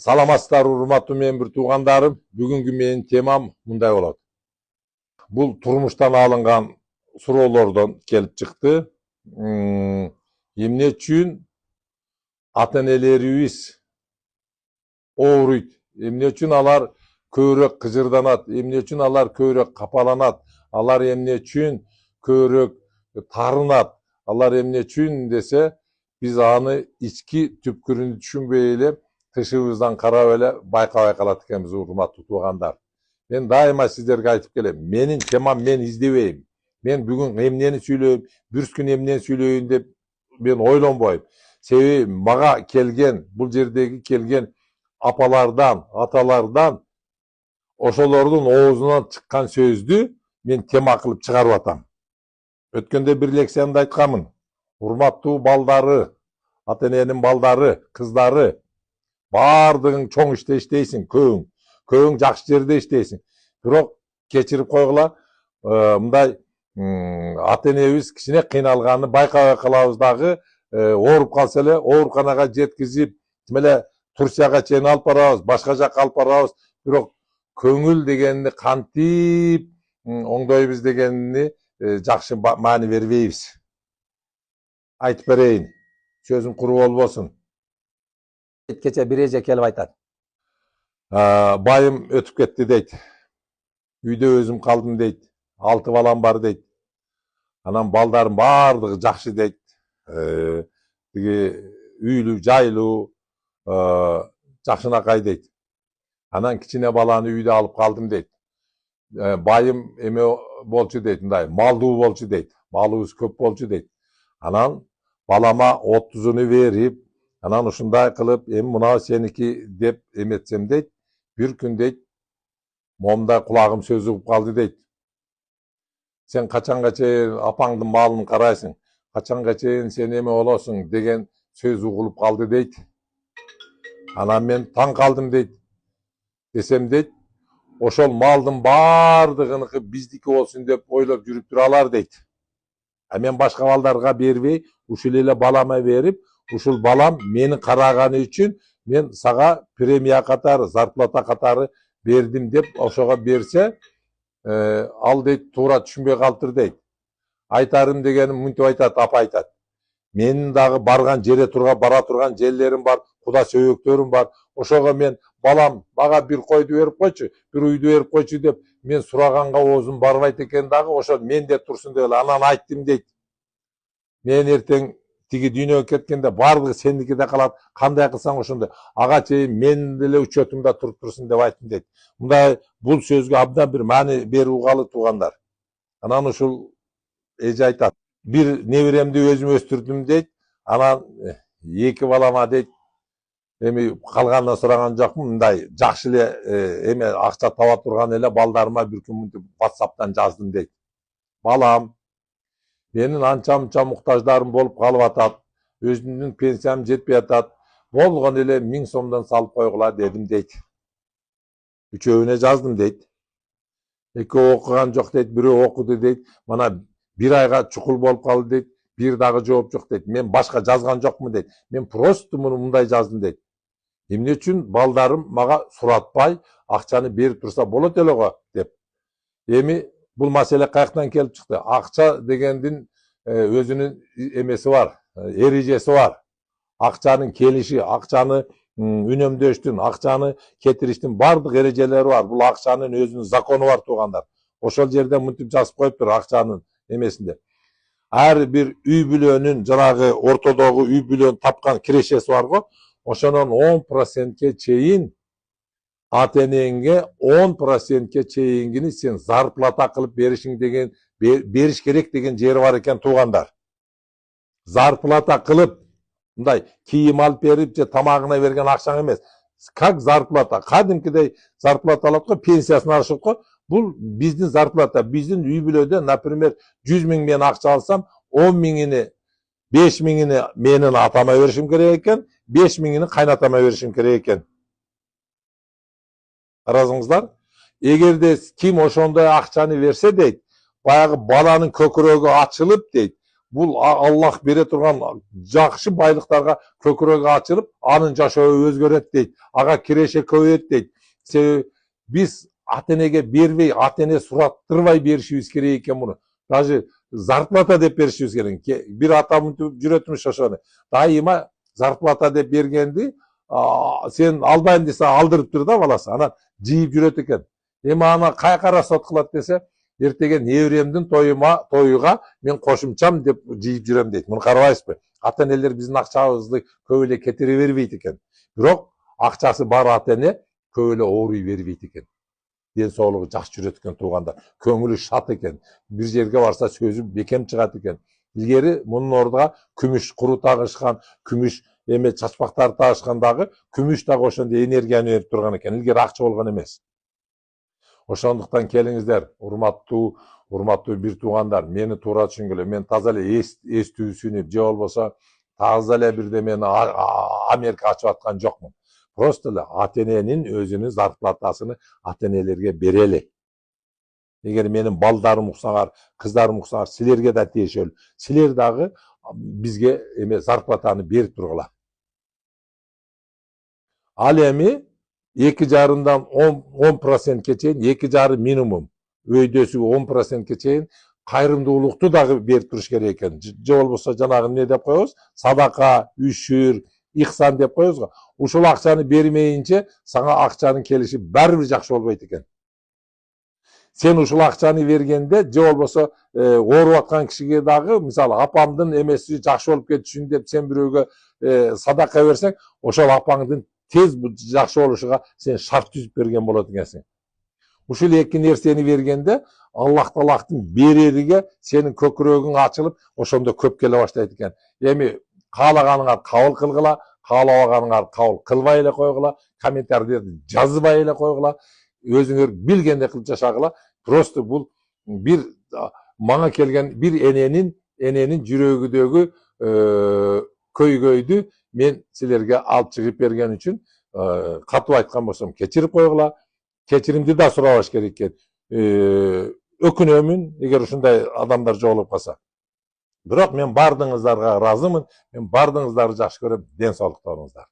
Саламатсыздар, урматтуу менин бир туугандарым. Бүгүнкү менин темам мындай болот. Бул турмуштан алынган суроолордон келип чыкты. Эмне үчүн ата-энелерибиз ооруйт? Эмне үчүн алар көбүрөөк кыжырданат? Эмне үчүн алар көбүрөөк капаланат? Алар эмне үчүн көбүрөөк тарынат? Алар эмне үчүн десе, биз аны ички түпкүрүн түшүнбөй эле тышыбыздан карап эле байкабай калат экенбиз, урматтуу туугандар. Мен дайыма сиздерге айтып келем. Менин темам мен издебейм. Мен бүгүн эмнени сүйлөйм, бүрүскүн эмнени сүйлөйүн деп мен ойлонбойм. Себеби мага келген, бул жердеги келген апалардан, аталардан ошолордун оозунан чыккан сөздү мен тема кылып чыгарып атам. Өткөндө бир лекциямда айтканмын. Урматтуу балдары, ата-эненин балдары, кыздары, бардыгың чоң иште иштейсиң, көбүң жакшы жерде иштейсиң. Бирок кечирип койгула, мындай ата-энебиз кичине кыйналганын байкабай калабыз дагы, ооруп калса эле ооруканага жеткизип, тим эле Турцияга чейин алып барабыз, башка жакка алып барабыз. Бирок көңүл дегенди кантип оңдойбуз дегенини жакшы маани бербейбиз. Айтып берейин, сөзүм куру болбосун. Кече бир эже келип айтат. Байым өтүп кетти дейт. Үйдө өзүм калдым дейт. 6 балам бар дейт. Анан балдарым бардыгы жакшы дейт. Үйлүү, жайлуу, жакшынакай дейт. Анан кичине баланы үйдө алып калдым дейт. Байым эме болчу дейт, мындай малдуу болчу дейт. Малыбыз көп болчу дейт. Анан балама 30-уну берип, анан ушундай кылып, эми мына сеники деп эметсем дейт, бир күн дейт, момундай кулагым сөз угуп калды дейт. Сен качанга чейин апаңдын малын карайсың, качанга чейин сен эме болосуң деген сөз угулуп калды дейт. Анан мен таң калдым дейт. Десем дейт, ошол малдын бардыгыныкы биздики болсун деп ойлоп жүрүп туралар дейт. Мен башка балдарга бербей, ушул эле балама берип, ушул балам мени караганы үчүн мен сага премия катары, зарплата катары бердим деп ошого берсе, ал дейт туура түшүнбөй калыптыр дейт. Айтарым дегеним мынтип айтат, апа айтат. Менин дагы барган бара турган жерлерим бар, куда сөйөктөрүм бар. Ошого мен балам мага бир койду берип койчу, бир үйдү берип койчу деп мен сураганга оозум барбайт экен дагы, ошо менде турсун деп эле анан айттым дейт. Мен эртең тиги дүйнөгө кеткенде бардыгы сендикиде калат, кандай кылсаң ошондой. Ага чейин менин деле учетумда туруп турсун деп айттым дейт. Мындай бул сөзгө абдан бир маани берип угалы туугандар. Анан ушул эже айтат. Бир неберемди өзүм өстүрдүм дейт. Анан 2 балама дейт, эми калгандан сураган жокмун, мындай жакшы эле эме акча таба турган эле балдарыма бир күн мынтип WhatsApp'тан жаздым дейт. Балам, менин анча-мынча муктаждарым болуп калып атат. Өзүмдүн пенсиям жетпей атат. Болгон эле 1000 сомдон салып койгула дедим дейт. Үчөөүнө жаздым дейт. Экөө окуган жок дейт, бирөө окуду дейт. Мана 1 айга чукул болуп калды дейт. Бир дагы жооп жок дейт. Мен башка жазган жокмун дейт. Мен просто муну мындай жаздым дейт. Эмне үчүн балдарым мага суратпай акчаны берип турса болот эле го деп. Эми бул маселе каяктан келип чыкты? Акча дегендин өзүнүн эмеси бар, эрежеси бар. Акчанын келиши, акчаны үнөмдөштүн, акчаны кетириштин бардык эрежелери бар. Бул акчанын өзүнүн закону бар туугандар. Ошол жерде мынтип жазып коюптур акчанын эмесинде. Ар бир үй бүлөнүн жанагы ортодогу үй бүлөнүн тапкан кирешеси бар го, ошонун 10%ке чейин ата-энеңге 10%ке чейингини сен зарплата кылып беришиң деген, бериш керек деген жери бар экен туугандар. Зарплата кылып, мындай кийим алып берип же тамагына берген акчаң эмес. Как зарплата? Кадимкидей зарплата алат го, пенсиясын алышат го. Бул биздин зарплата. Биздин үй бүлөдө, например, 100 000 мен акча алсам, 10 000-ини, 5 000-ини менин атама беришим керек экен, 5 000-ини кайнатама беришим керек экен. Карасыңыздар? Эгерде ким ошондой акчаны берсе дейт, баягы баланын көкүрөгү ачылып дейт, Бул Аллах бере турган жакшы байлыктарга көкүрөгү ачылып, анын жашообу өзгөрөт дейт. Ага киреше көбөйөт дейт. Себеби биз ата-энеге бербей, ата-эне сураттырбай беришибиз керек экен муну. Даже зарплата деп беришибиз керек. Бир атам жүрөтмүш ошону. Дайыма зарплата деп бергенди, сен албайм десе алдырып тур да баласы. Анан жийип жүрөт экен. Эми аны кайкара сот кылат десе, эртеге неберемдин тоюга мен кошумчам деп жийип жүрөм дейт. Муну карабайсызбы? Ата-энелер биздин акчабызды көп эле кетире бербейт экен. Бирок акчасы бар ата-эне көп эле ооруй бербейт экен. Ден соолугу жакшы жүрөт экен туугандар. Көңүлү шат экен. Бир жерге барса сөзү бекем чыгат экен. Илгери мунун ордуга күмүш куру тагышкан, күмүш чачпактарды тагышкандагы күмүш дагы ошондой энергияны берип турган экен. Илгери акча болгон эмес. Ошондуктан келиңиздер, урматтуу бир туугандар, мени туура түшүнгүлө. Мен таза эле эстүүсүнү же болбосо таза эле бирдемени Америка ачып аткан жокмун. Просто эле ата-эненин өзүнүн зарплатасын ата-энелерге берели. Эгер менин балдарым уксаңар, кыздарым уксаңар, силерге да тиешелүү. Силер дагы бизге зарплатаны берип тургула. Ал эми 2,5-дан 10%ке чейин, 2,5 минимум, өйдөсүгө 10%ке чейин кайрымдуулукту дагы берип туруш керек экен. Же болбосо жанагы эмне деп коебуз? Садака, үшүр, ихсан деп коебуз го. Ушул акчаны бермейинче сага акчанын келиши баары бир жакшы болбойт экен. Сен ушул акчаны бергенде же болбосо ооруп аткан кишиге дагы, мисалы, апамдын эмеси жакшы болуп кетишин деп сен бирөөгө садака берсең, ошол апаңдын тез жакшы болушуга сен шарт түзүп берген болот экенсиң. Ушул эки нерсени бергенде Аллах Таалахтын берериге сенин көкүрөгүң ачылып, ошондо көп келе баштайт экен. Эми каалаганыңар кабыл кылгыла, каалабаганыңар кабыл кылбай эле койгула, комментарийлерди жазбай эле койгула, өзүңөр билгендей кылып жашагыла. Просто бул бир мага келген бир эненин жүрөгүдөгү көйгөйдү мен силерге алып чыгып берген үчүн катуу айткан болсом кечирип койгула. Кечиримди да сурабаш керек экен. Өкүнөмүн эгер ушундай адамдар жолугуп калса. Бирок мен бардыгыңыздарга ыраазымын. Мен бардыгыңыздарды жакшы көрөм. Ден соолукта болуңуздар.